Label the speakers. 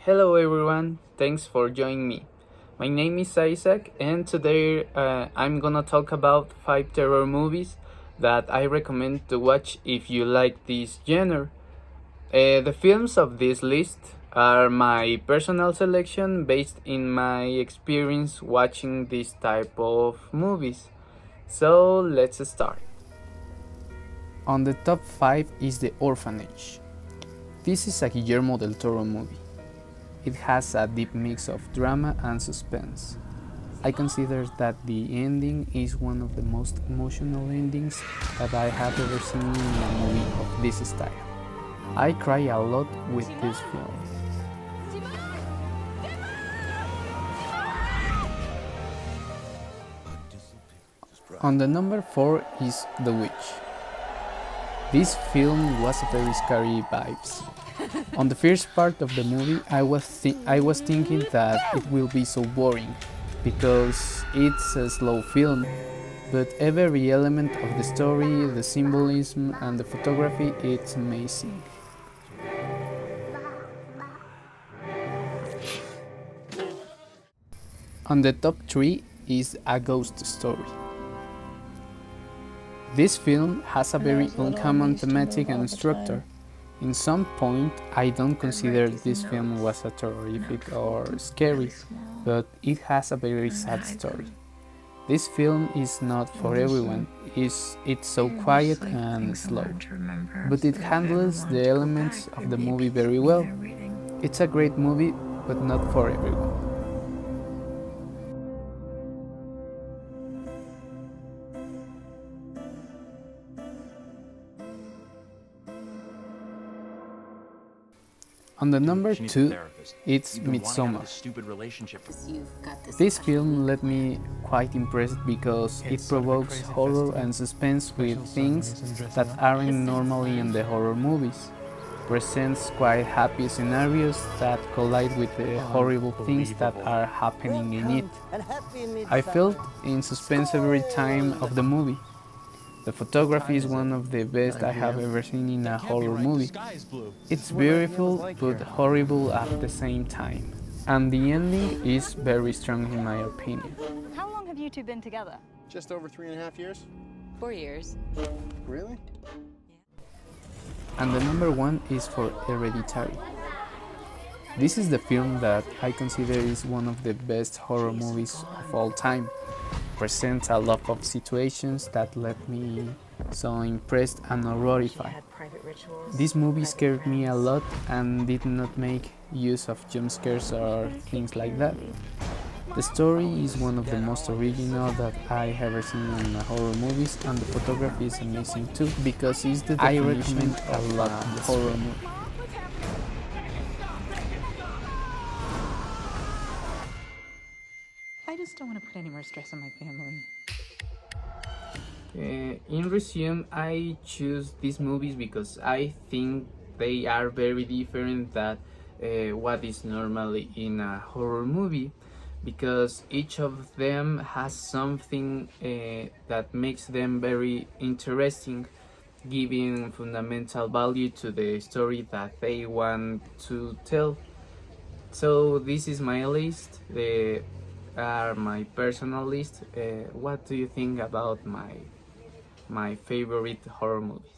Speaker 1: Hello everyone, thanks for joining me. My name is Isaac, and today I'm gonna talk about 5 terror movies that I recommend to watch if you like this genre. The films of this list are my personal selection based in my experience watching this type of movies. So let's start. On the top 5 is The Orphanage. This is a Guillermo del Toro movie. It has a deep mix of drama and suspense. I consider that the ending is one of the most emotional endings that I have ever seen in a movie of this style. I cry a lot with this film. On the number 4 is The Witch. This film was a very scary vibes. On the first part of the movie, I was thinking that it will be so boring because it's a slow film, but every element of the story, the symbolism and the photography, it's amazing. On the top 3 is A Ghost Story. This film has a very uncommon thematic and structure. In some point, I don't consider this film was a terrific or scary, but it has a very sad story. This film is not for everyone, it's so quiet and slow, but it handles the elements of the movie very well. It's a great movie, but not for everyone. On the number 2, it's Midsommar. This film left me quite impressed because it provokes horror and suspense with things that aren't normally in the horror movies. Presents quite happy scenarios that collide with the horrible things that are happening in it. I felt in suspense every time of the movie. The photography is one of the best I have ever seen in a horror movie. It's beautiful but horrible at the same time. And the ending is very strong in my opinion.
Speaker 2: How long have you two been together?
Speaker 3: Just over 3.5 years.
Speaker 4: 4 years.
Speaker 3: Really?
Speaker 1: And the number 1 is for Hereditary. This is the film that I consider is one of the best horror movies of all time. Presents a lot of situations that left me so impressed and horrified. This movie scared me a lot and did not make use of jump scares or things like that. The story is one of the most original that I have ever seen in horror movies, and the photography is amazing too because it's the I recommend a lot of horror movie.
Speaker 4: I just don't want to put any more stress on my family.
Speaker 1: In resume, I choose these movies because I think they are very different than what is normally in a horror movie, because each of them has something that makes them very interesting, giving fundamental value to the story that they want to tell. So this is my list. Are my personal list. What do you think about my favorite horror movies?